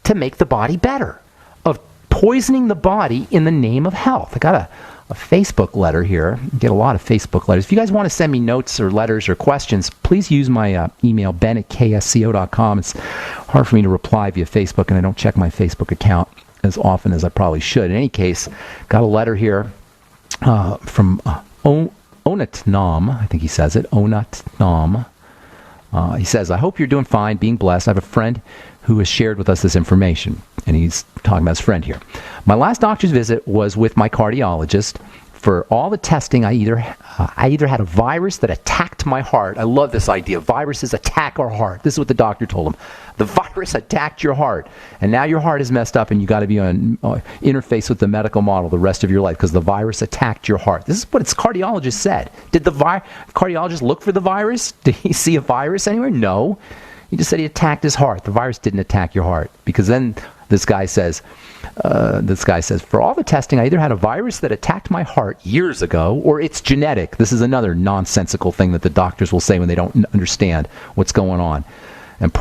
to make the body better, of poisoning the body in the name of health. I got a Facebook letter here. I get a lot of Facebook letters. If you guys want to send me notes or letters or questions, please use my email, ben@ksco.com. It's hard for me to reply via Facebook, and I don't check my Facebook account as often as I probably should. In any case, got a letter here from Onatnam, I think he says it, Onatnam. He says, I hope you're doing fine, being blessed. I have a friend who has shared with us this information. And he's talking about his friend here. My last doctor's visit was with my cardiologist. For all the testing, I either had a virus that attacked my heart. I love this idea. Viruses attack our heart. This is what the doctor told him. The virus attacked your heart, and now your heart is messed up, and you got to be on interface with the medical model the rest of your life because the virus attacked your heart. This is what its cardiologist said. Did the cardiologist look for the virus? Did he see a virus anywhere? No. He just said he attacked his heart. The virus didn't attack your heart, because then this guy says, for all the testing, I either had a virus that attacked my heart years ago, or it's genetic. This is another nonsensical thing that the doctors will say when they don't understand what's going on. And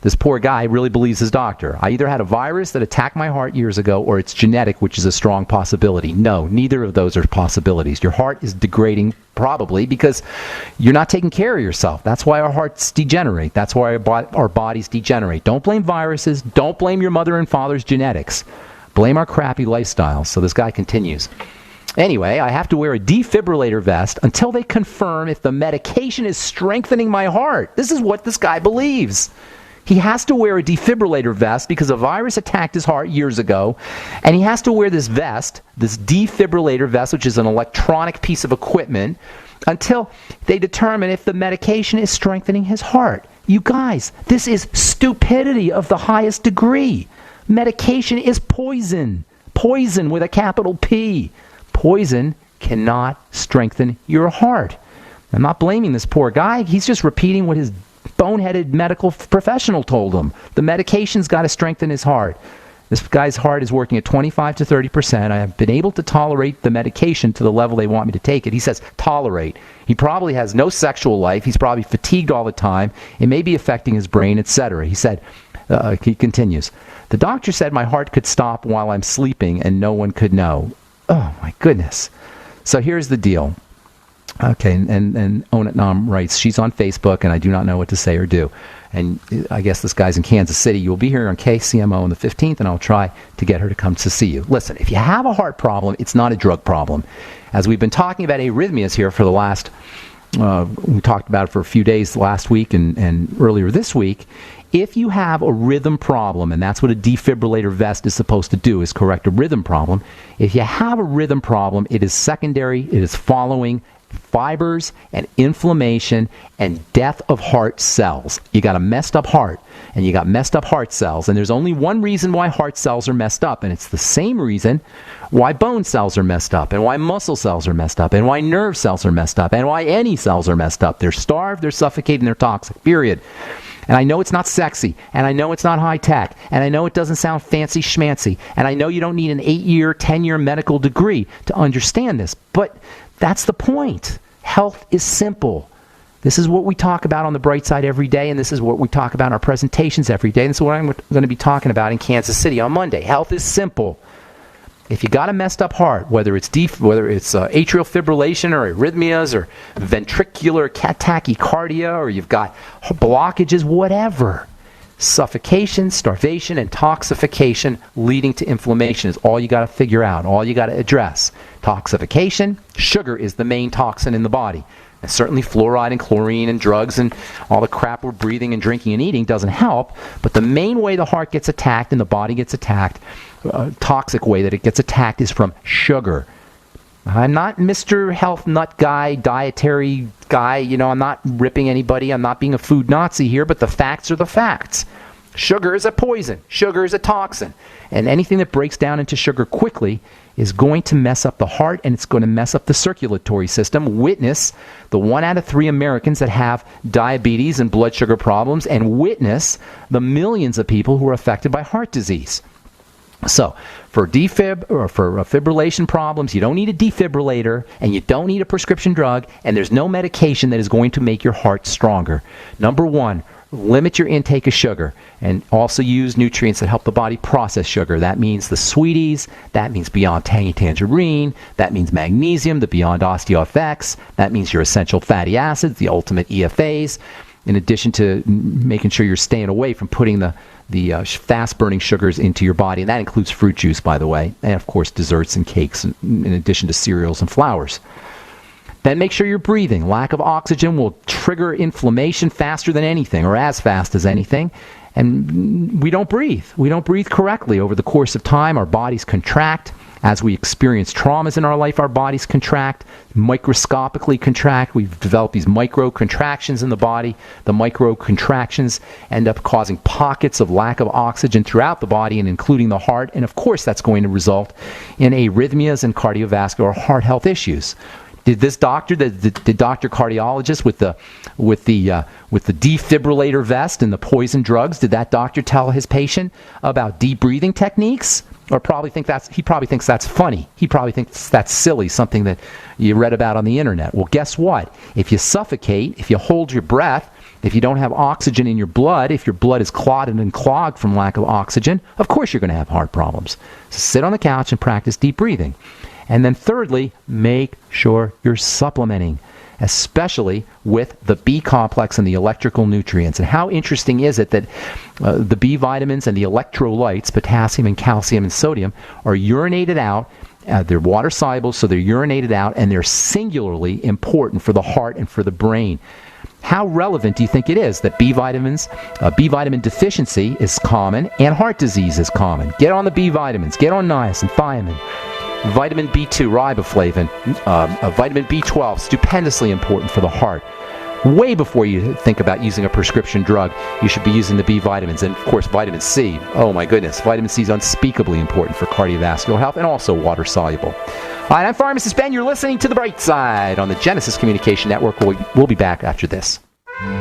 this poor guy really believes his doctor. I either had a virus that attacked my heart years ago, or it's genetic, which is a strong possibility. No, neither of those are possibilities. Your heart is degrading, probably because you're not taking care of yourself. That's why our hearts degenerate. That's why our bodies degenerate. Don't blame viruses. Don't blame your mother and father's genetics. Blame our crappy lifestyles. So this guy continues. Anyway, I have to wear a defibrillator vest until they confirm if the medication is strengthening my heart. This is what this guy believes. He has to wear a defibrillator vest because a virus attacked his heart years ago, and he has to wear this vest, this defibrillator vest, which is an electronic piece of equipment, until they determine if the medication is strengthening his heart. You guys, this is stupidity of the highest degree. Medication is poison. Poison with a capital P. Poison cannot strengthen your heart. I'm not blaming this poor guy. He's just repeating what his boneheaded medical professional told him. The medication's got to strengthen his heart. This guy's heart is working at 25 to 30%. I have been able to tolerate the medication to the level they want me to take it. He says tolerate. He probably has no sexual life. He's probably fatigued all the time. It may be affecting his brain, etc. He said, he continues, the doctor said my heart could stop while I'm sleeping and no one could know. Oh, my goodness. So here's the deal. Okay, and Onatnam writes, she's on Facebook, and I do not know what to say or do. And I guess this guy's in Kansas City. You'll be here on KCMO on the 15th, and I'll try to get her to come to see you. Listen, if you have a heart problem, it's not a drug problem. As we've been talking about arrhythmias here for the last, we talked about it for a few days last week and earlier this week. If you have a rhythm problem, and that's what a defibrillator vest is supposed to do, is correct a rhythm problem. If you have a rhythm problem, it is secondary. It is following fibers and inflammation and death of heart cells. You got a messed up heart, and you got messed up heart cells, and there's only one reason why heart cells are messed up, and it's the same reason why bone cells are messed up, and why muscle cells are messed up, and why nerve cells are messed up, and why any cells are messed up. They're starved, they're suffocating, they're toxic, period. And I know it's not sexy, and I know it's not high-tech, and I know it doesn't sound fancy schmancy, and I know you don't need an 8-year, 10-year medical degree to understand this, but that's the point. Health is simple. This is what we talk about on the Bright Side every day, and this is what we talk about in our presentations every day, and this is what I'm going to be talking about in Kansas City on Monday. Health is simple. If you got a messed up heart, whether it's atrial fibrillation or arrhythmias or ventricular tachycardia, or you've got blockages, whatever, suffocation, starvation, and toxification leading to inflammation is all you got to figure out, all you got to address. Toxification, sugar is the main toxin in the body. And certainly fluoride and chlorine and drugs and all the crap we're breathing and drinking and eating doesn't help. But the main way the heart gets attacked and the body gets attacked, toxic way that it gets attacked, is from sugar. I'm not Mr. Health Nut Guy, dietary guy. I'm not ripping anybody. I'm not being a food Nazi here, but the facts are the facts. Sugar is a poison. Sugar is a toxin. And anything that breaks down into sugar quickly is going to mess up the heart, and it's going to mess up the circulatory system. Witness the 1 out of 3 Americans that have diabetes and blood sugar problems, and witness the millions of people who are affected by heart disease. So, for defib or for fibrillation problems, you don't need a defibrillator, and you don't need a prescription drug, and there's no medication that is going to make your heart stronger. Number one, limit your intake of sugar and also use nutrients that help the body process sugar. That means the sweeties, that means Beyond Tangy Tangerine, that means magnesium, the Beyond OsteoFX, that means your essential fatty acids, the ultimate EFAs, in addition to making sure you're staying away from putting the fast-burning sugars into your body. And that includes fruit juice, by the way, and of course desserts and cakes, in addition to cereals and flours. Then make sure you're breathing. Lack of oxygen will trigger inflammation faster than anything, or as fast as anything. And we don't breathe. We don't breathe correctly. Over the course of time, our bodies contract. As we experience traumas in our life, our bodies contract, microscopically contract. We've developed these micro contractions in the body. The micro contractions end up causing pockets of lack of oxygen throughout the body, and including the heart. And of course, that's going to result in arrhythmias and cardiovascular heart health issues. Did this doctor, the doctor cardiologist with the defibrillator vest and the poison drugs, did that doctor tell his patient about deep breathing techniques? Or he probably thinks that's funny. He probably thinks that's silly, something that you read about on the internet. Well, guess what? If you suffocate, if you hold your breath, if you don't have oxygen in your blood, if your blood is clotted and clogged from lack of oxygen, of course you're going to have heart problems. So sit on the couch and practice deep breathing. And then thirdly, make sure you're supplementing, especially with the B complex and the electrical nutrients. And how interesting is it that the B vitamins and the electrolytes, potassium and calcium and sodium, are urinated out. They're water soluble, so they're urinated out, and they're singularly important for the heart and for the brain. How relevant do you think it is that B vitamins, B vitamin deficiency is common, and heart disease is common? Get on the B vitamins. Get on niacin, thiamine. Vitamin B2, riboflavin, vitamin B12, stupendously important for the heart. Way before you think about using a prescription drug, you should be using the B vitamins. And, of course, vitamin C. Oh, my goodness. Vitamin C is unspeakably important for cardiovascular health and also water-soluble. All right, I'm Pharmacist Ben. You're listening to The Bright Side on the Genesis Communication Network. We'll be back after this.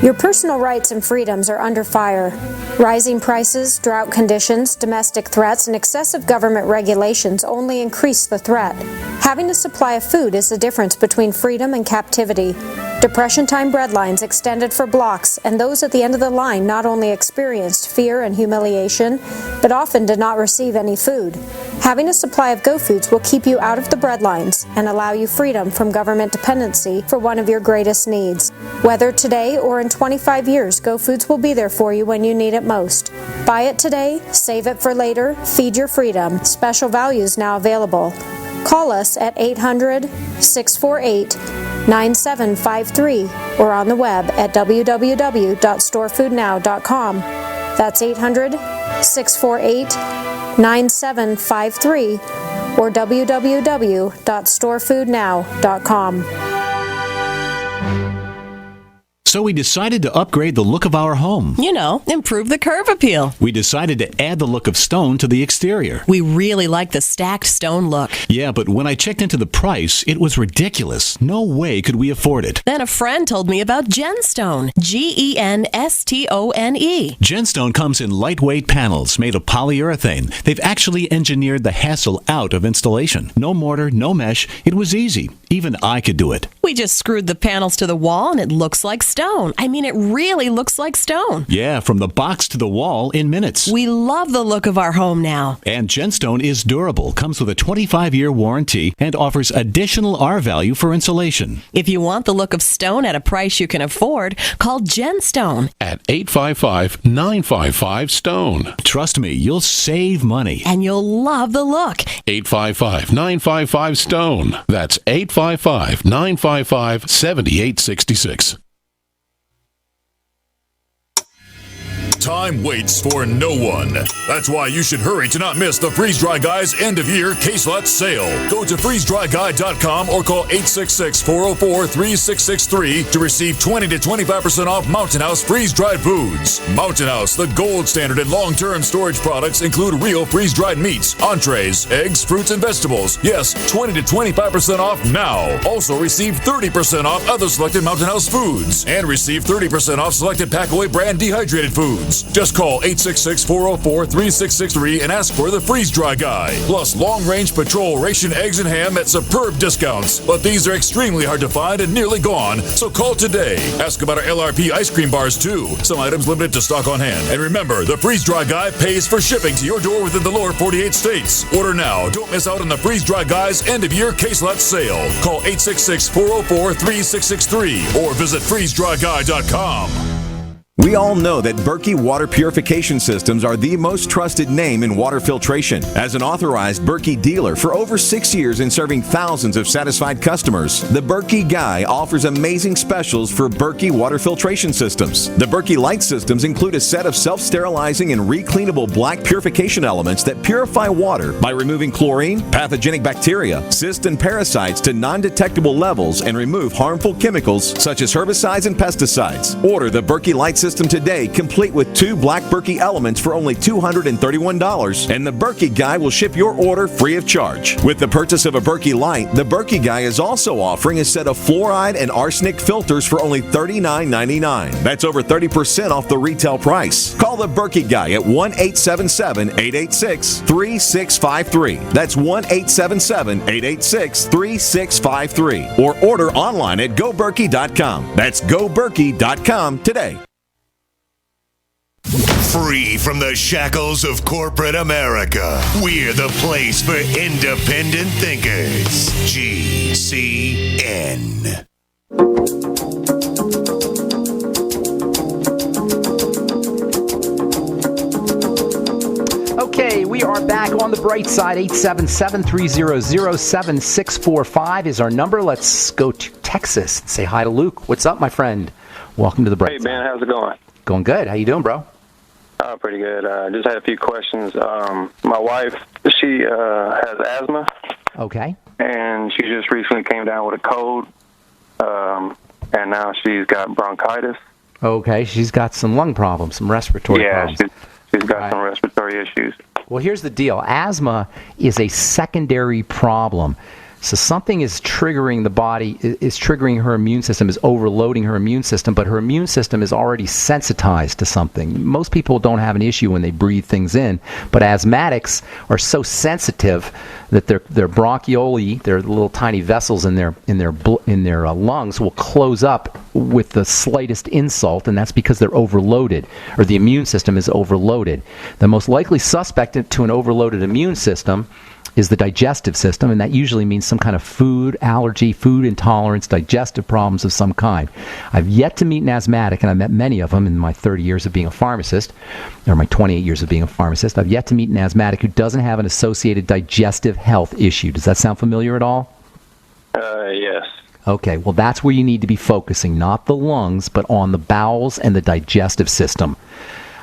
Your personal rights and freedoms are under fire. Rising prices, drought conditions, domestic threats, and excessive government regulations only increase the threat. Having a supply of food is the difference between freedom and captivity. Depression-time breadlines extended for blocks, and those at the end of the line not only experienced fear and humiliation, but often did not receive any food. Having a supply of Go Foods will keep you out of the breadlines and allow you freedom from government dependency for one of your greatest needs. Whether today or in 25 years, Go Foods will be there for you when you need it most. Buy it today, save it for later, feed your freedom. Special values now available. Call us at 800-648-9753 or on the web at www.storefoodnow.com. That's 800-648-9753 or www.storefoodnow.com. So we decided to upgrade the look of our home. You know, improve the curb appeal. We decided to add the look of stone to the exterior. We really like the stacked stone look. Yeah, but when I checked into the price, it was ridiculous. No way could we afford it. Then a friend told me about Genstone. Genstone. Genstone comes in lightweight panels made of polyurethane. They've actually engineered the hassle out of installation. No mortar, no mesh. It was easy. Even I could do it. We just screwed the panels to the wall and it looks like stone. I mean, it really looks like stone. Yeah, from the box to the wall in minutes. We love the look of our home now. And Genstone is durable, comes with a 25-year warranty, and offers additional R-value for insulation. If you want the look of stone at a price you can afford, call Genstone at 855-955-STONE. Trust me, you'll save money. And you'll love the look. 855-955-STONE. That's 855-955-7866. Time waits for no one. That's why you should hurry to not miss the Freeze Dry Guy's end-of-year case lot sale. Go to freezedryguy.com or call 866-404-3663 to receive 20 to 25% off Mountain House freeze-dried foods. Mountain House, the gold standard in long-term storage products, include real freeze-dried meats, entrees, eggs, fruits, and vegetables. Yes, 20 to 25% off now. Also receive 30% off other selected Mountain House foods and receive 30% off selected Packaway brand dehydrated foods. foods. Just call 866-404-3663 and ask for the freeze-dry guy. Plus, long-range patrol ration eggs and ham at superb discounts. But these are extremely hard to find and nearly gone, so call today. Ask about our LRP ice cream bars, too. Some items limited to stock on hand. And remember, the freeze-dry guy pays for shipping to your door within the lower 48 states. Order now. Don't miss out on the freeze-dry guy's end-of-year case lot sale. Call 866-404-3663 or visit freezedryguy.com. We all know that Berkey Water Purification Systems are the most trusted name in water filtration. As an authorized Berkey dealer for over 6 years and serving thousands of satisfied customers, the Berkey Guy offers amazing specials for Berkey water filtration systems. The Berkey Light systems include a set of self-sterilizing and recleanable black purification elements that purify water by removing chlorine, pathogenic bacteria, cysts, and parasites to non-detectable levels and remove harmful chemicals such as herbicides and pesticides. Order the Berkey Light system today, complete with 2 black Berkey elements for only $231, and the Berkey Guy will ship your order free of charge. With the purchase of a Berkey Light, the Berkey Guy is also offering a set of fluoride and arsenic filters for only $39.99. That's over 30% off the retail price. Call the Berkey Guy at 1-877-886-3653. That's 1-877-886-3653. Or order online at goberkey.com. That's goberkey.com today. Free from the shackles of corporate America, we're the place for independent thinkers. GCN. Okay, we are back on the bright side. 877-300-7645 is our number. Let's go to Texas and say hi to Luke. What's up, my friend? Welcome to the bright side. Hey, man, how's it going? Going good. How you doing, bro? Pretty good. Just had a few questions. My wife, she has asthma. Okay. And she just recently came down with a cold, and now she's got bronchitis. Okay, she's got some lung problems, some respiratory problems. Yeah, she's got some respiratory issues. Well, here's the deal. Asthma is a secondary problem. So something is triggering the body, is triggering her immune system, is overloading her immune system, but her immune system is already sensitized to something. Most people don't have an issue when they breathe things in, but asthmatics are so sensitive that their bronchioli, their little tiny vessels in their lungs, will close up with the slightest insult, and that's because they're overloaded, or the immune system is overloaded. The most likely suspect to an overloaded immune system is the digestive system, and that usually means some kind of food allergy, food intolerance, digestive problems of some kind. I've yet to meet an asthmatic, and I've met many of them in my 30 years of being a pharmacist, or my 28 years of being a pharmacist. I've yet to meet an asthmatic who doesn't have an associated digestive health issue. Does that sound familiar at all? Yes. Okay, well, that's where you need to be focusing, not the lungs, but on the bowels and the digestive system.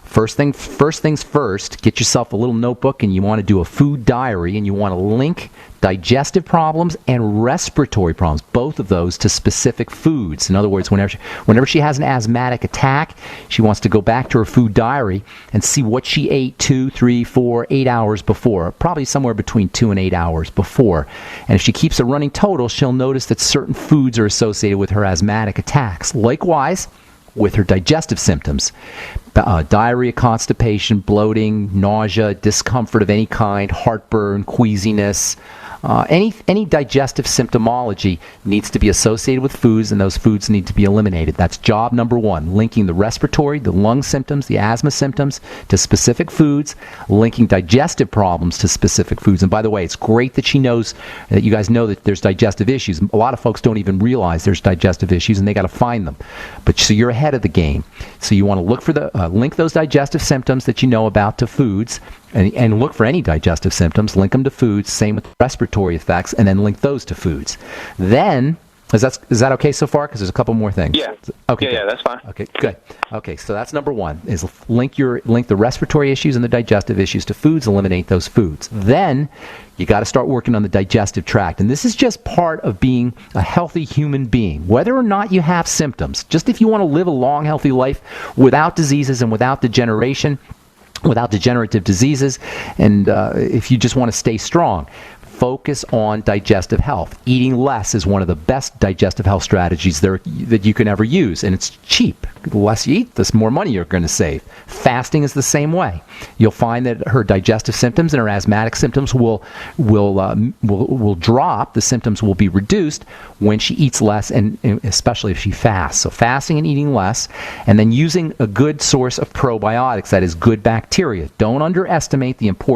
First things first, get yourself a little notebook, and you want to do a food diary, and you want to link digestive problems and respiratory problems, both of those, to specific foods. In other words, whenever she has an asthmatic attack, she wants to go back to her food diary and see what she ate 2, 3, 4, 8 hours before, probably somewhere between 2 and 8 hours before. And if she keeps a running total, she'll notice that certain foods are associated with her asthmatic attacks. Likewise, with her digestive symptoms. Diarrhea, constipation, bloating, nausea, discomfort of any kind, heartburn, queasiness, any digestive symptomology needs to be associated with foods, and those foods need to be eliminated. That's job number one, linking the respiratory, the lung symptoms, the asthma symptoms to specific foods, linking digestive problems to specific foods. And by the way, it's great that she knows, that you guys know that there's digestive issues. A lot of folks don't even realize there's digestive issues, and they got to find them. But so you're ahead of the game. So you want to look for link those digestive symptoms that you know about to foods, and look for any digestive symptoms, link them to foods, same with respiratory effects, and then link those to foods. Then, is that okay so far? Because there's a couple more things. Yeah. Okay. Yeah, that's fine. Okay, good. Okay, so that's number one, is link the respiratory issues and the digestive issues to foods, eliminate those foods. Then, you got to start working on the digestive tract. And this is just part of being a healthy human being. Whether or not you have symptoms, just if you want to live a long, healthy life without diseases and without degeneration, without degenerative diseases, and if you just want to stay strong, focus on digestive health. Eating less is one of the best digestive health strategies that you can ever use, and it's cheap. The less you eat, the more money you're going to save. Fasting is the same way. You'll find that her digestive symptoms and her asthmatic symptoms will drop. The symptoms will be reduced when she eats less, and especially if she fasts. So fasting and eating less, and then using a good source of probiotics, that is good bacteria. Don't underestimate the importance